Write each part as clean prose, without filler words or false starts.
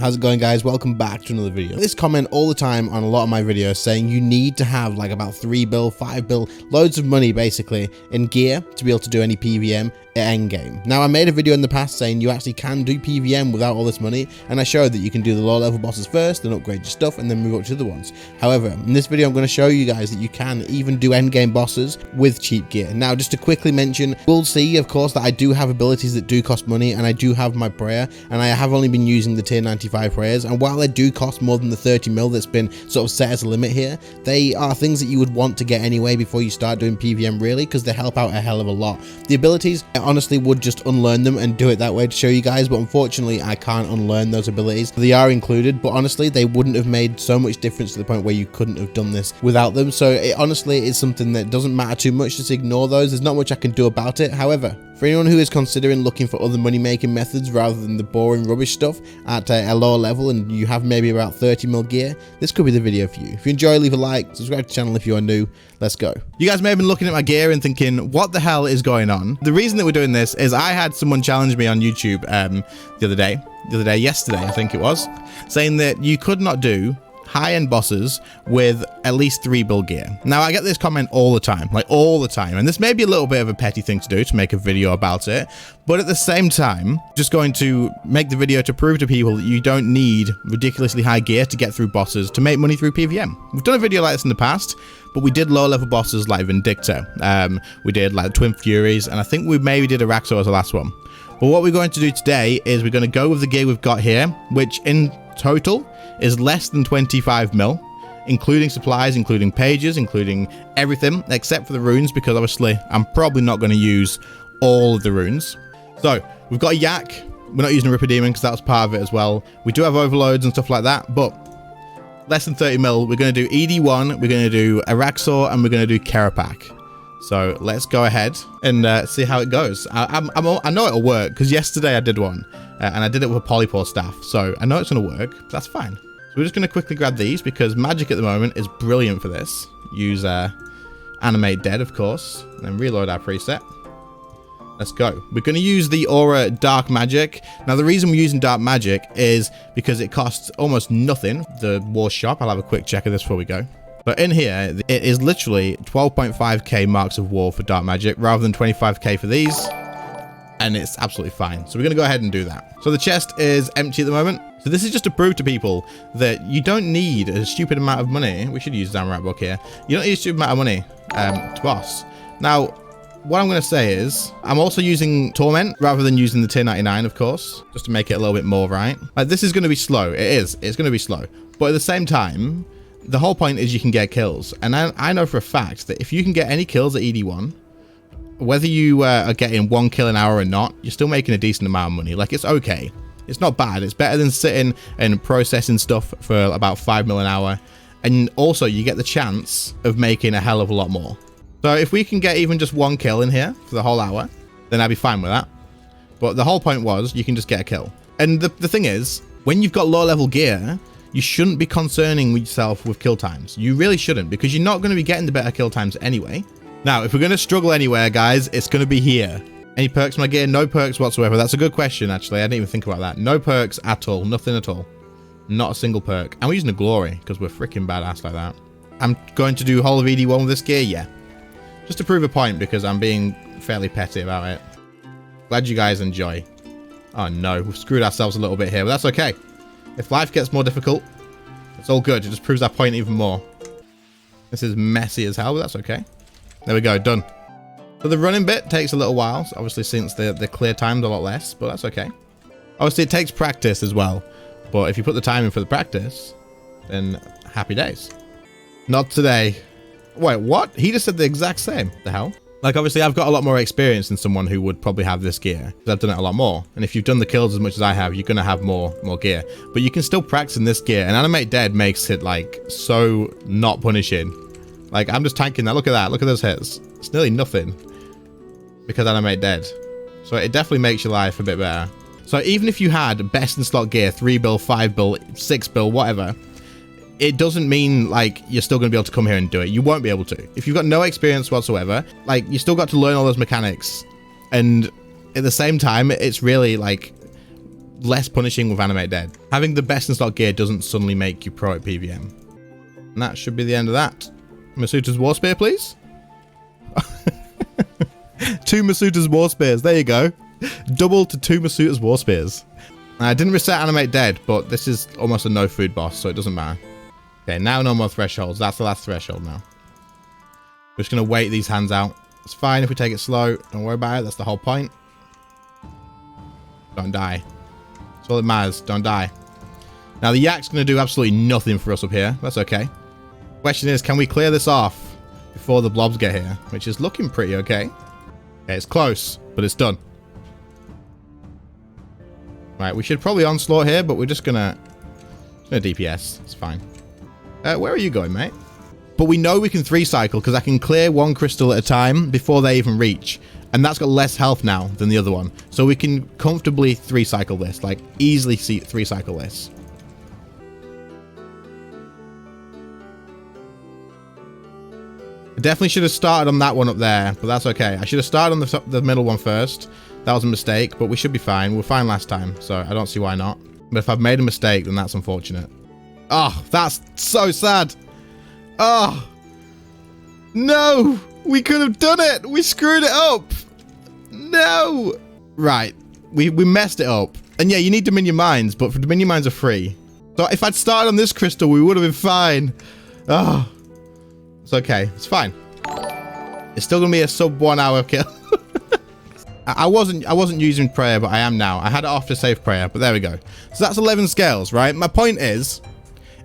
How's it going, guys? Welcome back to another video. This comment all the time on a lot of my videos saying you need to have like about 3 bill, 5 bill, loads of money basically in gear to be able to do any PvM at endgame. Now, I made a video in the past saying you actually can do PvM without all this money, and I showed that you can do the low level bosses first, then upgrade your stuff, and then move up to the ones. However, in this video I'm going to show you guys that you can even do endgame bosses with cheap gear. Now, just to quickly mention, we'll see of course that I do have abilities that do cost money, and I do have my prayer, and I have only been using the tier 95 prayers, and while they do cost more than the 30 mil that's been sort of set as a limit here, they are things that you would want to get anyway before you start doing PvM, really, because they help out a hell of a lot. The abilities, I honestly would just unlearn them and do it that way to show you guys, but unfortunately I can't unlearn those abilities. They are included, but honestly they wouldn't have made so much difference to the point where you couldn't have done this without them. So it honestly is something that doesn't matter too much. Just ignore those. There's not much I can do about it. However, for anyone who is considering looking for other money making methods rather than the boring rubbish stuff at a lower level, and you have maybe about 30 mil gear, this could be the video for you. If you enjoy, leave a like, subscribe to the channel if you are new. Let's go. You guys may have been looking at my gear and thinking, what the hell is going on? The reason that we're doing this is I had someone challenge me on YouTube yesterday I think it was, saying that you could not do high-end bosses with at least 3 bill gear. Now, I get this comment all the time, like all the time, and this may be a little bit of a petty thing to do, to make a video about it, but at the same time, just going to make the video to prove to people that you don't need ridiculously high gear to get through bosses to make money through PvM. We've done a video like this in the past, but we did low-level bosses like Vindicta, we did like Twin Furies, and I think we maybe did a Raxxor as the last one. But what we're going to do today is we're going to go with the gear we've got here, which in total is less than 25 mil, including supplies, including pages, including everything except for the runes, because obviously I'm probably not going to use all of the runes. So we've got a yak. We're not using a Ripper Demon because that was part of it as well. We do have overloads and stuff like that, but less than 30 mil. We're going to do ED1, we're going to do a Raxxor, and we're going to do Kerapak. So let's go ahead and see how it goes. I know it'll work because yesterday I did one and I did it with a polypore staff. So I know it's going to work. But that's fine. So we're just going to quickly grab these because magic at the moment is brilliant for this. Use animate dead, of course, and then reload our preset. Let's go. We're going to use the aura dark magic. Now, the reason we're using dark magic is because it costs almost nothing. The war shop, I'll have a quick check of this before we go. But in here, it is literally 12.5k marks of war for dark magic rather than 25k for these. And it's absolutely fine. So we're going to go ahead and do that. So the chest is empty at the moment. So this is just to prove to people that you don't need a stupid amount of money. We should use the Samurai book here. You don't need a stupid amount of money to boss. Now, what I'm going to say is I'm also using Torment rather than using the tier 99, of course, just to make it a little bit more right. Like, this is going to be slow. It is. It's going to be slow. But at the same time, the whole point is you can get kills. And I know for a fact that if you can get any kills at ED1, whether you are getting 1 kill an hour or not, you're still making a decent amount of money. Like, it's okay. It's not bad. It's better than sitting and processing stuff for about 5 mil an hour. And also, you get the chance of making a hell of a lot more. So if we can get even just 1 kill in here for the whole hour, then I'd be fine with that. But the whole point was you can just get a kill. And the thing is, when you've got low level gear, you shouldn't be concerning yourself with kill times. You really shouldn't, because you're not going to be getting the better kill times anyway. Now, if we're going to struggle anywhere, guys, it's going to be here. Any perks on my gear? No perks whatsoever. That's a good question, actually. I didn't even think about that. No perks at all. Nothing at all. Not a single perk. And we're using a glory because we're freaking badass like that. I'm going to do whole of ED1 with this gear? Yeah. Just to prove a point, because I'm being fairly petty about it. Glad you guys enjoy. Oh no, we've screwed ourselves a little bit here, but that's okay. If life gets more difficult, it's all good. It just proves our point even more. This is messy as hell, but that's okay. There we go, done. So the running bit takes a little while, obviously, since the clear time's a lot less, but that's okay. Obviously, it takes practice as well, but if you put the time in for the practice, then happy days. Not today. Wait, what? He just said the exact same. The hell? Like, obviously, I've got a lot more experience than someone who would probably have this gear, because I've done it a lot more. And if you've done the kills as much as I have, you're going to have more gear. But you can still practice in this gear, and Animate Dead makes it, like, so not punishing. Like, I'm just tanking that. Look at that. Look at those hits. It's nearly nothing because Animate Dead. So it definitely makes your life a bit better. So even if you had best in slot gear, 3 bill, 5 bill, 6 bill, whatever, it doesn't mean like you're still going to be able to come here and do it. You won't be able to. If you've got no experience whatsoever, like, you still got to learn all those mechanics. And at the same time, it's really like less punishing with Animate Dead. Having the best in stock gear doesn't suddenly make you pro at PvM. And that should be the end of that. Masuta's War Spear, please. 2 Masuta's War Spears. There you go. Double to 2 Masuta's War Spears. I didn't reset Animate Dead, but this is almost a no food boss, so it doesn't matter. Okay, now no more thresholds. That's the last threshold now. We're just going to wait these hands out. It's fine if we take it slow. Don't worry about it. That's the whole point. Don't die. That's all that matters. Don't die. Now, the yak's going to do absolutely nothing for us up here. That's okay. Question is, can we clear this off before the blobs get here? Which is looking pretty okay. Okay, it's close, but it's done. Right, we should probably onslaught here, but we're just gonna DPS. It's fine. Where are you going, mate? But we know we can 3-cycle because I can clear 1 crystal at a time before they even reach. And that's got less health now than the other one. So we can comfortably 3-cycle this, like easily 3-cycle this. I definitely should have started on that one up there, but that's okay. I should have started on the middle one first. That was a mistake, but we should be fine. We were fine last time, so I don't see why not. But if I've made a mistake, then that's unfortunate. Oh, that's so sad. Oh, no. We could have done it. We screwed it up. No. Right. We messed it up. And yeah, you need Dominion Mines, but Dominion Mines are free. So if I'd started on this crystal, we would have been fine. Oh, it's okay. It's fine. It's still going to be a sub 1 hour kill. I wasn't using prayer, but I am now. I had it off to save prayer, but there we go. So that's 11 scales, right? My point is,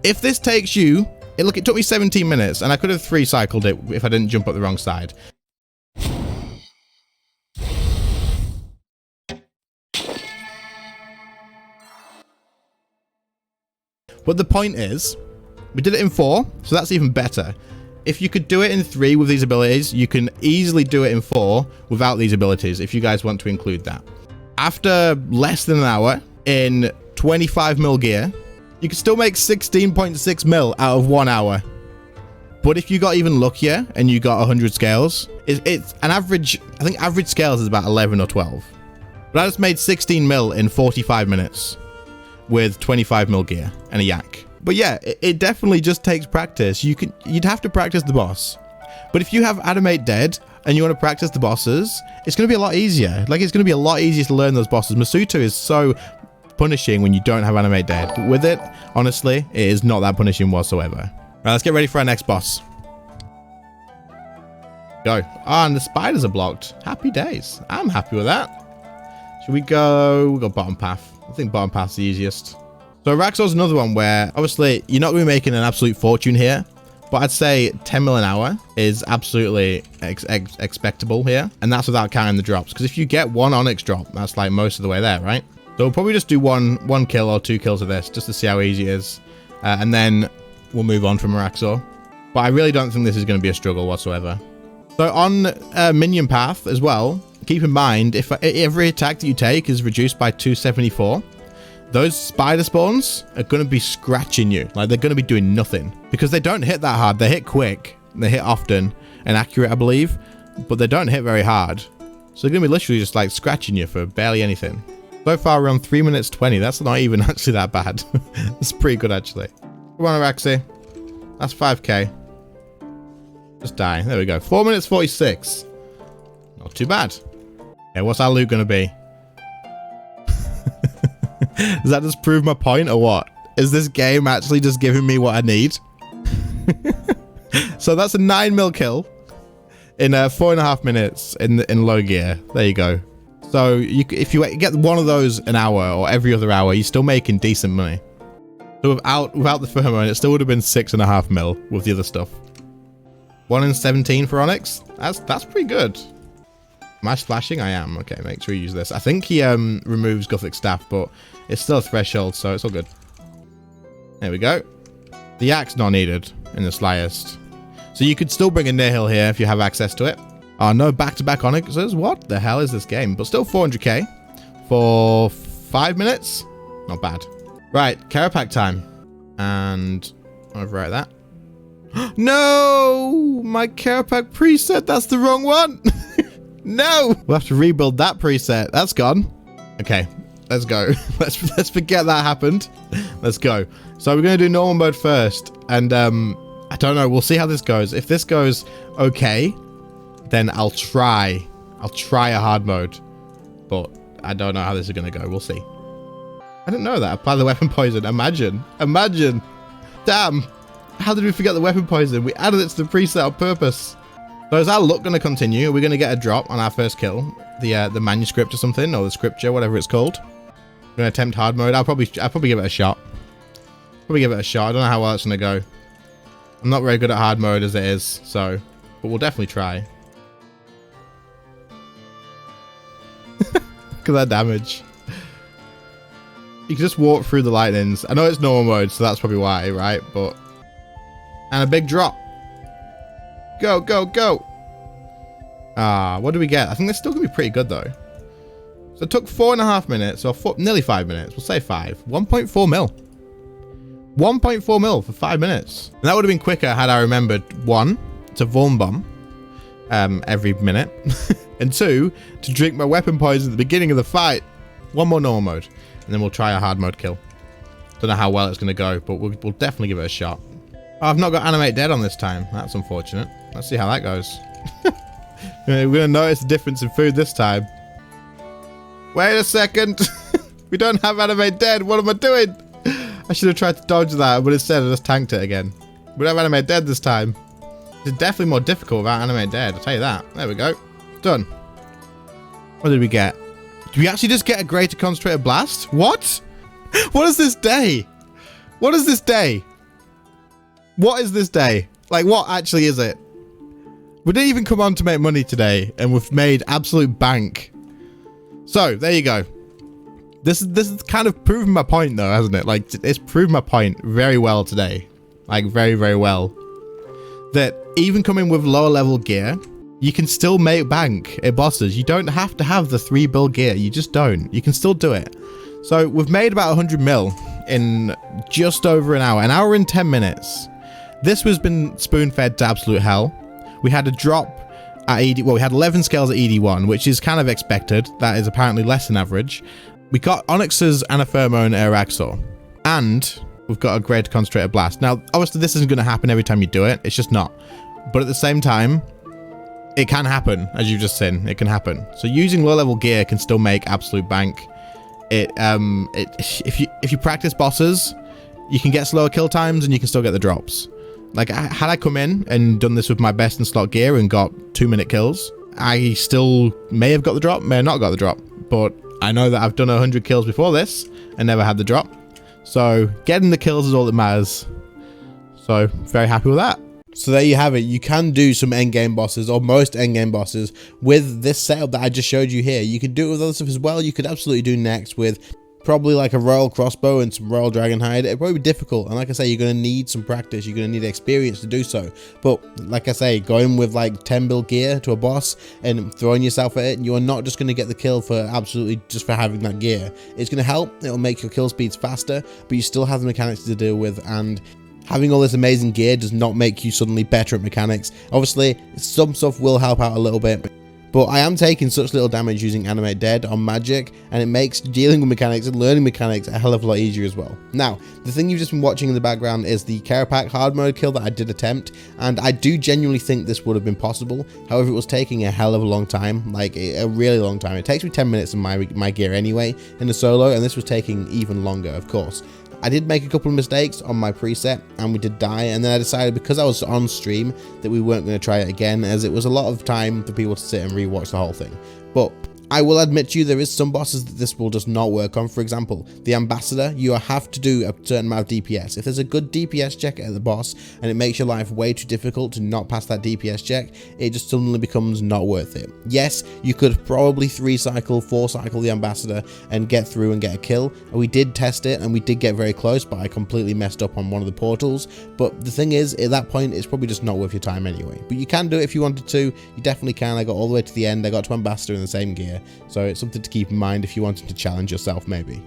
if this takes you, it took me 17 minutes, and I could have 3-cycled it if I didn't jump up the wrong side. But the point is, we did it in 4, so that's even better. If you could do it in 3 with these abilities, you can easily do it in 4 without these abilities, if you guys want to include that. After less than an hour, in 25 mil gear, you can still make 16.6 mil out of 1 hour. But if you got even luckier and you got 100 scales, it's an average, I think average scales is about 11 or 12. But I just made 16 mil in 45 minutes with 25 mil gear and a yak. But yeah, it definitely just takes practice. You'd have to practice the boss. But if you have Animate Dead and you want to practice the bosses, it's going to be a lot easier. Like, it's going to be a lot easier to learn those bosses. Masuta is so punishing when you don't have Animate Dead. But with it, honestly, it is not that punishing whatsoever. All right, let's get ready for our next boss. Go. Ah, and the spiders are blocked. Happy days. I'm happy with that. Should we go? We'll go bottom path. I think bottom path's the easiest. So Raxxor's another one where, obviously, you're not going to be making an absolute fortune here, but I'd say 10 mil an hour is absolutely expectable here, and that's without counting the drops, because if you get 1 Onyx drop, that's like most of the way there, right? So we'll probably just do one kill or 2 kills of this, just to see how easy it is, and then we'll move on from Raxxor. But I really don't think this is going to be a struggle whatsoever. So on minion path as well, keep in mind, if every attack that you take is reduced by 274, those spider spawns are going to be scratching you. Like, they're going to be doing nothing. Because they don't hit that hard. They hit quick. They hit often and accurate, I believe. But they don't hit very hard. So they're going to be literally just, like, scratching you for barely anything. So far, we're on 3 minutes 20. That's not even actually that bad. That's pretty good, actually. Come on, Araxi. That's 5k. Just die. There we go. 4 minutes 46. Not too bad. Okay, what's our loot going to be? Does that just prove my point or what? Is this game actually just giving me what I need? So that's a 9 mil kill in 4.5 minutes in low gear. There you go. So if you get one of those an hour or every other hour, you're still making decent money. So without the pheromone, it still would have been 6.5 mil with the other stuff. 1 in 17 for Onyx. That's pretty good. Am I splashing? I am. Okay, make sure you use this. I think he removes Gothic Staff, but it's still a threshold, so it's all good. There we go. The axe not needed in the slyest. So you could still bring a Nihil here if you have access to it. Oh, no back-to-back Onyxes. What the hell is this game? But still 400k for 5 minutes. Not bad. Right, Kerapak time. And overwrite that. No! My Kerapak preset, that's the wrong one! No! We'll have to rebuild that preset. That's gone. Okay. Let's go. Let's forget that happened. Let's go. So we're going to do normal mode first. And I don't know. We'll see how this goes. If this goes okay, then I'll try a hard mode. But I don't know how this is going to go. We'll see. I didn't know that. Apply the weapon poison. Imagine. Damn. How did we forget the weapon poison? We added it to the preset on purpose. So is our luck going to continue? Are we going to get a drop on our first kill? The manuscript or something, or the scripture, whatever it's called. I'm going to attempt hard mode. I'll probably give it a shot. I don't know how well it's going to go. I'm not very good at hard mode as it is, so, but we'll definitely try. Look at that damage. You can just walk through the lightnings. I know it's normal mode, so that's probably why, right? But, and a big drop. Go, go, go. Ah, what do we get? I think that's still gonna be pretty good though. So it took 4.5 minutes, or nearly 5 minutes. We'll say 5. 1.4 mil. 1.4 mil for 5 minutes. And that would have been quicker had I remembered, 1, to Vuln Bomb every minute, and 2, to drink my weapon poison at the beginning of the fight. 1 more normal mode, and then we'll try a hard mode kill. Don't know how well it's gonna go, but we'll definitely give it a shot. Oh, I've not got animate dead on this time. That's unfortunate. Let's see how that goes. We're gonna notice the difference in food this time. Wait a second. We don't have animate dead. What am I doing? I should have tried to dodge that, but instead I just tanked it again. We don't have animate dead this time. It's definitely more difficult without animate dead, I'll tell you that. There we go. Done. What did we get? Did we actually just get a greater concentrated blast? What? What is this day? What is this day? What is this day? Like, what actually is it? We didn't even come on to make money today, and we've made absolute bank. So, there you go. This is kind of proven my point, though, hasn't it? Like, it's proven my point very well today. Like, very, very well. That even coming with lower level gear, you can still make bank at bosses. You don't have to have the 3 build gear. You just don't. You can still do it. So, we've made about 100 mil in just over an hour and 10 minutes. This was been spoon-fed to absolute hell. We had a drop at ED, well, we had 11 scales at ED1, which is kind of expected. That is apparently less than average. We got Onyx's Anaphermo and Raxxor, and we've got a great concentrated blast. Now, obviously, this isn't going to happen every time you do it. It's just not. But at the same time, it can happen, as you've just seen. It can happen. So using low-level gear can still make absolute bank. If you practice bosses, you can get slower kill times, and you can still get the drops. Like, had I come in and done this with my best in slot gear and got 2-minute kills, I still may have got the drop, may have not got the drop. But I know that I've done 100 kills before this and never had the drop. So getting the kills is all that matters. So very happy with that. So there you have it. You can do some endgame bosses, or most endgame bosses, with this setup that I just showed you here. You could do it with other stuff as well. You could absolutely do next with probably like a royal crossbow and some royal dragon hide. It'd probably be difficult, and like I say, you're going to need some practice, you're going to need experience to do so. But like I say, going with like 10 build gear to a boss and throwing yourself at it, you're not just going to get the kill for absolutely just for having that gear. It's going to help, it'll make your kill speeds faster, but you still have the mechanics to deal with, and having all this amazing gear does not make you suddenly better at mechanics. Obviously, some stuff will help out a little bit, but I am taking such little damage using Animate Dead on Magic, and it makes dealing with mechanics and learning mechanics a hell of a lot easier as well. Now, the thing you've just been watching in the background is the Kerapak hard mode kill that I did attempt, and I do genuinely think this would have been possible. However, it was taking a hell of a long time, like a really long time. It takes me 10 minutes in my gear anyway in the solo, and this was taking even longer, of course. I did make a couple of mistakes on my preset, and we did die, and then I decided, because I was on stream, that we weren't going to try it again, as it was a lot of time for people to sit and rewatch the whole thing. But I will admit to you, there is some bosses that this will just not work on. For example, the Ambassador, you have to do a certain amount of DPS. If there's a good DPS check at the boss, and it makes your life way too difficult to not pass that DPS check, it just suddenly becomes not worth it. Yes, you could probably 3-cycle, 4-cycle the Ambassador and get through and get a kill. We did test it, and we did get very close, but I completely messed up on one of the portals. But the thing is, at that point, it's probably just not worth your time anyway. But you can do it if you wanted to. You definitely can. I got all the way to the end. I got to Ambassador in the same gear. So it's something to keep in mind if you wanted to challenge yourself, maybe.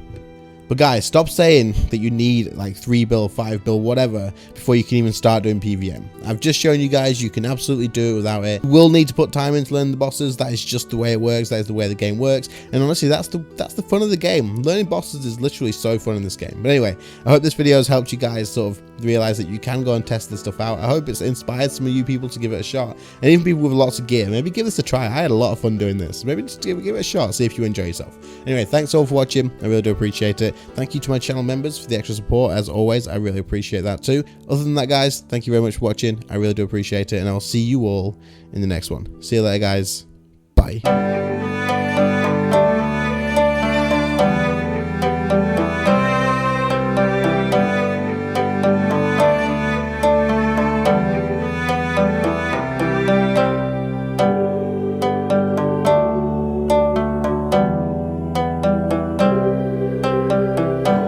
But guys, stop saying that you need like 3 bill, 5 bill, whatever, before you can even start doing PvM. I've just shown you guys you can absolutely do it without it. You will need to put time into learning the bosses. That is just the way it works. That is the way the game works. And honestly, that's the fun of the game. Learning bosses is literally so fun in this game. But anyway, I hope this video has helped you guys sort of realize that you can go and test this stuff out. I hope it's inspired some of you people to give it a shot. And even people with lots of gear, maybe give this a try. I had a lot of fun doing this. Maybe just give it a shot, see if you enjoy yourself. Anyway, thanks all for watching. I really do appreciate it. Thank you to my channel members for the extra support. As always, I really appreciate that too. Other than that, guys, thank you very much for watching. I really do appreciate it, and I'll see you all in the next one. See you later, guys. Bye.